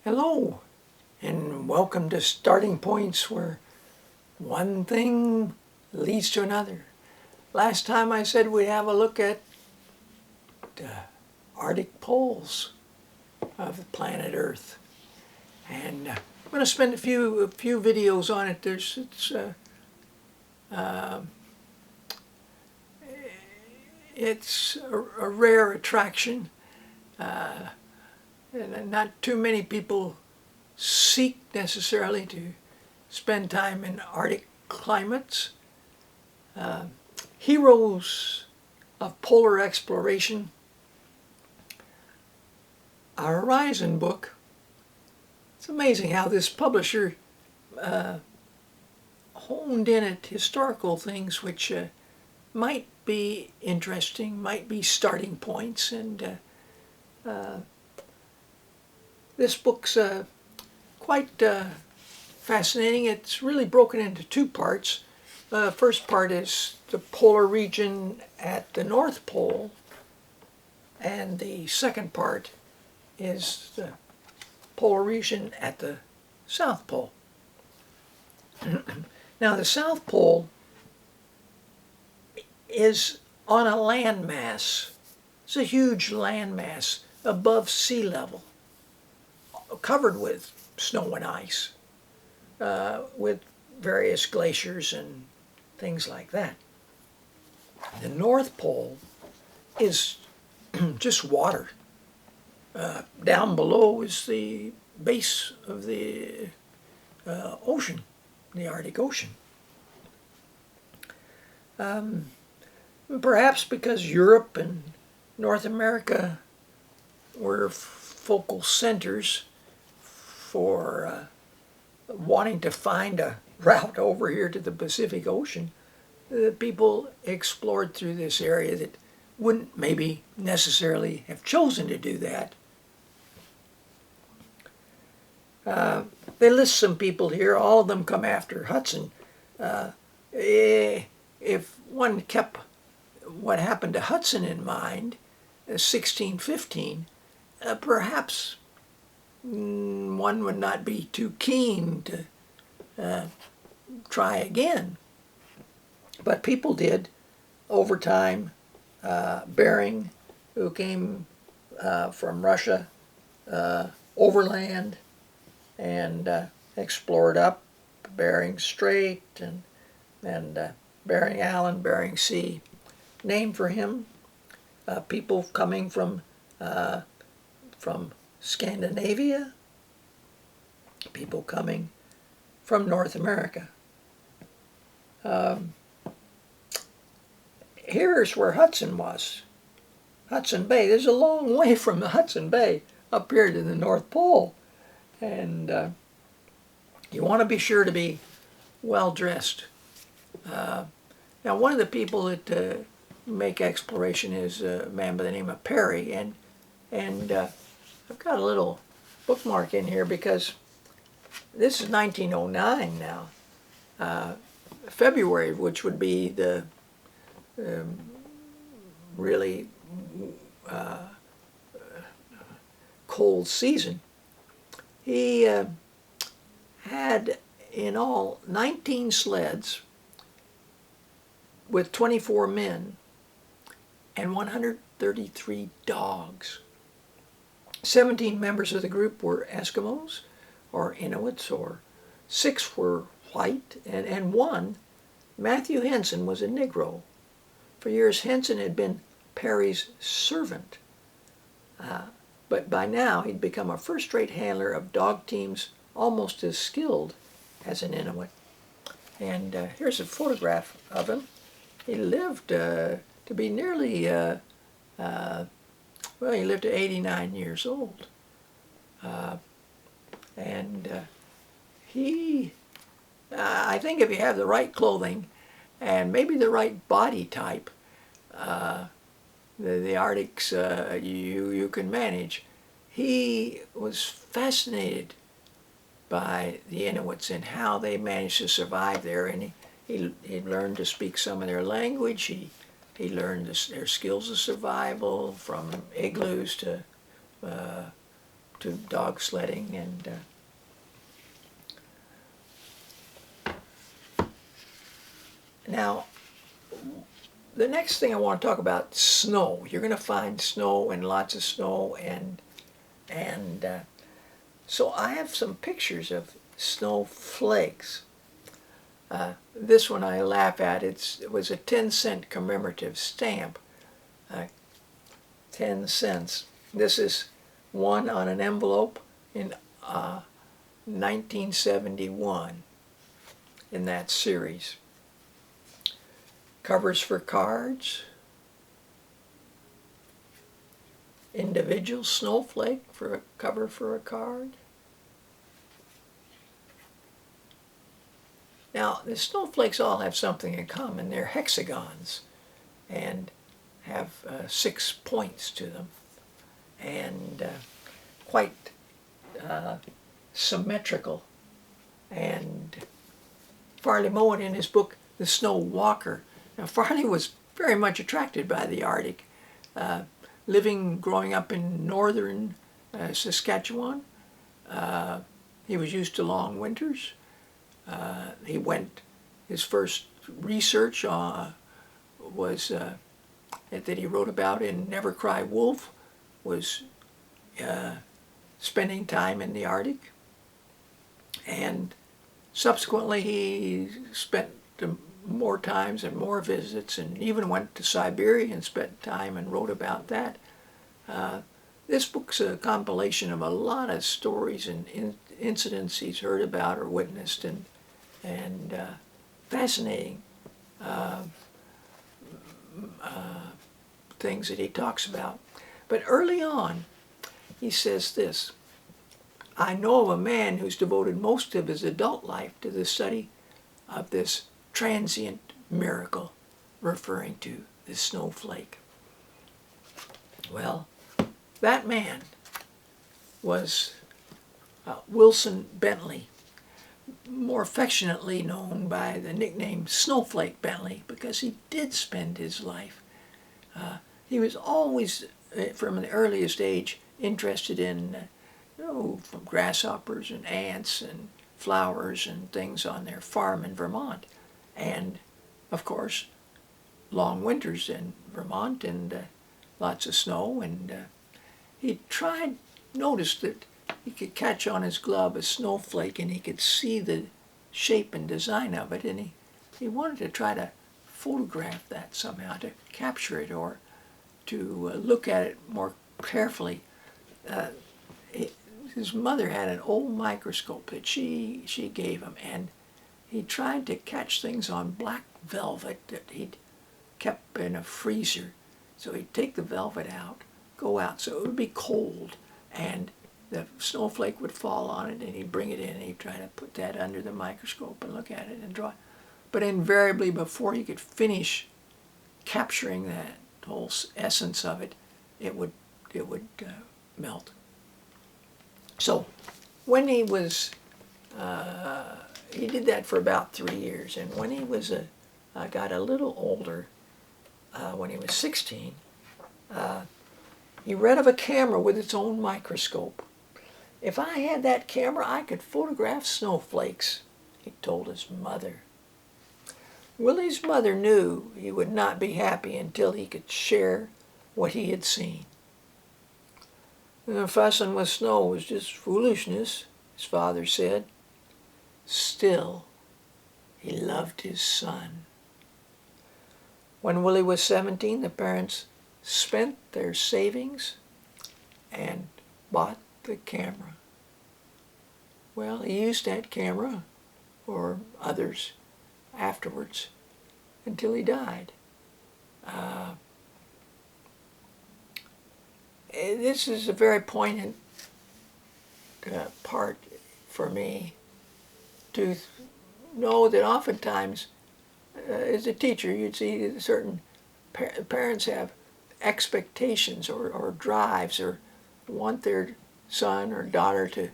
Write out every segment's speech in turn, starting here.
Hello, and welcome to Starting Points, where one thing leads to another. Last time I said we'd have a look at the Arctic poles of the planet Earth, and I'm going to spend a few videos on it. It's a rare attraction, and not too many people seek necessarily to spend time in Arctic climates. Heroes of Polar Exploration, a Horizon book. It's amazing how this publisher honed in at historical things which might be interesting, might be starting points, and this book's quite fascinating. It's really broken into two parts. The first part is the polar region at the North Pole, and the second part is the polar region at the South Pole. Now, the South Pole is on a landmass. It's a huge landmass above sea level, covered with snow and ice, with various glaciers and things like that. The North Pole is just water. Down below is the base of the ocean, the Arctic Ocean. Perhaps because Europe and North America were focal centers for wanting to find a route over here to the Pacific Ocean, the people explored through this area that wouldn't maybe necessarily have chosen to do that. They list some people here. All of them come after Hudson. If one kept what happened to Hudson in mind, 1615, perhaps one would not be too keen to try again. But people did over time. Bering, who came from Russia overland and explored up Bering Strait and Bering Island, Bering Sea, named for him. People coming from Scandinavia, people coming from North America. Here's where Hudson was. Hudson Bay. There's a long way from the Hudson Bay up here to the North Pole. And you want to be sure to be well dressed. Now, one of the people that make exploration is a man by the name of Perry. And I've got a little bookmark in here because this is 1909 now. February, which would be the really cold season. He had in all 19 sleds with 24 men and 133 dogs. 17 members of the group were Eskimos or Inuits, or 6 were white, and 1, Matthew Henson, was a Negro. For years, Henson had been Perry's servant, but by now he'd become a first-rate handler of dog teams, almost as skilled as an Inuit. And here's a photograph of him. He lived to be nearly, well, he lived to 89 years old. I think if you have the right clothing and maybe the right body type, the Arctics you can manage. He was fascinated by the Inuits and how they managed to survive there, and he learned to speak some of their language. He learned their skills of survival, from igloos to to dog sledding. And now, the next thing I want to talk about, snow. You're going to find snow and lots of snow, and so I have some pictures of snowflakes. This one I laugh at. It was a 10-cent commemorative stamp. 10 cents. This is one on an envelope in 1971 in that series. Covers for cards. Individual snowflake for a cover for a card. Now, the snowflakes all have something in common. They're hexagons and have 6 points to them, and quite symmetrical. And Farley Mowat, in his book, The Snow Walker. Now, Farley was very much attracted by the Arctic. Growing up in northern Saskatchewan, he was used to long winters. His first research was that he wrote about in Never Cry Wolf was spending time in the Arctic. And subsequently he spent more times and more visits, and even went to Siberia and spent time and wrote about that. This book's a compilation of a lot of stories and incidents he's heard about or witnessed, and fascinating things that he talks about. But early on, he says this: I know of a man who's devoted most of his adult life to the study of this transient miracle, referring to the snowflake. Well, that man was Wilson Bentley, more affectionately known by the nickname Snowflake Bentley, because he did spend his life. He was always, from the earliest age, interested in from grasshoppers and ants and flowers and things on their farm in Vermont. And, of course, long winters in Vermont and lots of snow. And he noticed that he could catch on his glove a snowflake and he could see the shape and design of it. And he wanted to try to photograph that somehow, to capture it or to look at it more carefully. His mother had an old microscope that she gave him, and he tried to catch things on black velvet that he'd kept in a freezer. So he'd take the velvet out, go out, so it would be cold, and the snowflake would fall on it, and he'd bring it in, and he'd try to put that under the microscope and look at it and draw it. But invariably, before he could finish capturing that whole essence of it, it would melt. So when he was, he did that for about 3 years, and when he was got a little older, when he was 16, he read of a camera with its own microscope. If I had that camera, I could photograph snowflakes, he told his mother. Willie's mother knew he would not be happy until he could share what he had seen. Fussing with snow was just foolishness, his father said. Still, he loved his son. When Willie was 17, the parents spent their savings and bought the camera. Well, he used that camera, or others, afterwards, until he died. This is a very poignant part for me to know that oftentimes, as a teacher, you'd see certain parents have expectations or drives, or want their son or daughter to,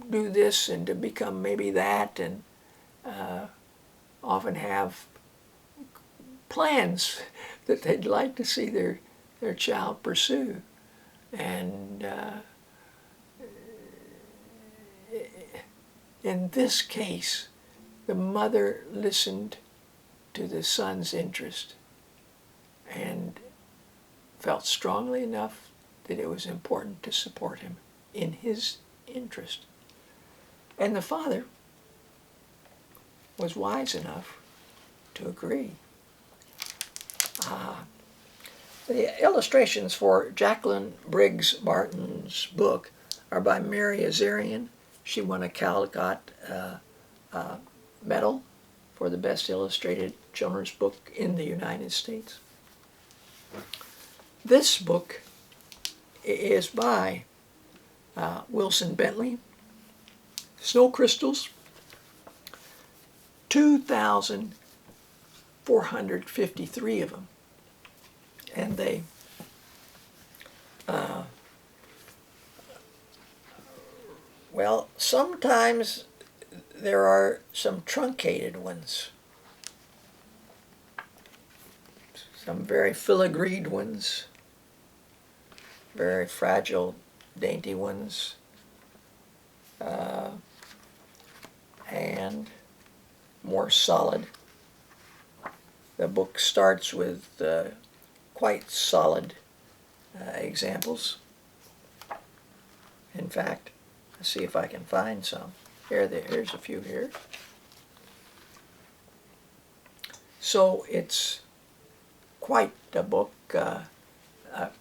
do this and to become maybe that, and often have plans that they'd like to see their child pursue. And In this case, the mother listened to the son's interest and felt strongly enough that it was important to support him in his interest. And the father was wise enough to agree. The illustrations for Jacqueline Briggs Martin's book are by Mary Azarian. She won a Caldecott medal for the best illustrated children's book in the United States. This book is by Wilson Bentley. Snow crystals, 2,453 of them. And they well, sometimes there are some truncated ones, some very filigreed ones, very fragile, dainty ones, and more solid. The book starts with quite solid examples. In fact, let's see if I can find some. Here's a few here. So it's quite a book,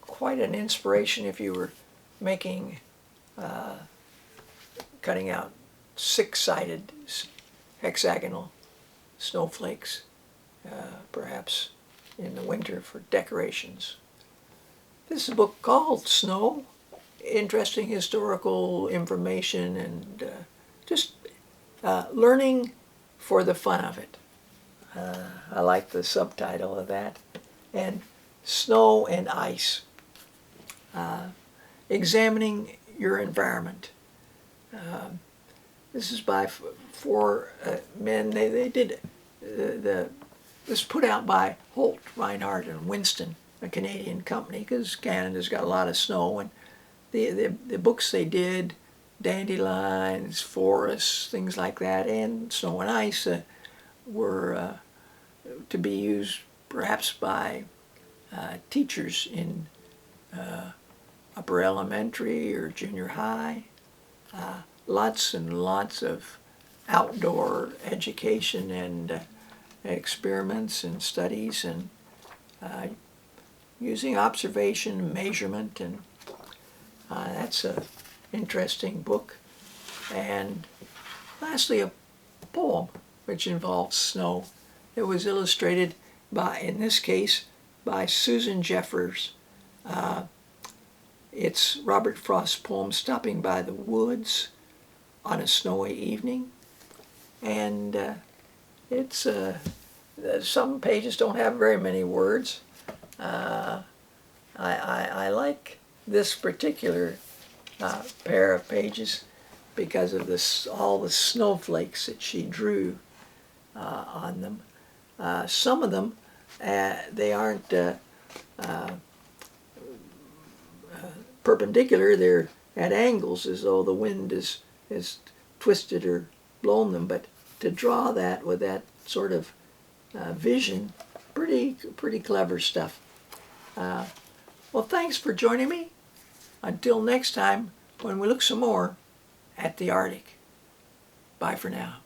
quite an inspiration if you were making, cutting out six-sided hexagonal snowflakes, perhaps in the winter for decorations. This is a book called Snow. Interesting historical information and just learning for the fun of it. I like the subtitle of that. And Snow and Ice. Examining your environment. This is by four men. They did this put out by Holt, Reinhardt, and Winston, a Canadian company, because Canada's got a lot of snow. And the books they did, dandelions, forests, things like that, and Snow and Ice were to be used perhaps by teachers in upper elementary or junior high. Lots and lots of outdoor education and experiments and studies and using observation, measurement, and that's an interesting book. And lastly, a poem which involves snow. It was illustrated by, in this case, by Susan Jeffers. It's Robert Frost's poem, Stopping by the Woods on a Snowy Evening. And it's some pages don't have very many words. I like this particular pair of pages because of this, all the snowflakes that she drew on them. Some of them, they aren't perpendicular, they're at angles as though the wind has twisted or blown them, but to draw that with that sort of vision, pretty clever stuff. Well, thanks for joining me. Until next time, when we look some more at the Arctic. Bye for now.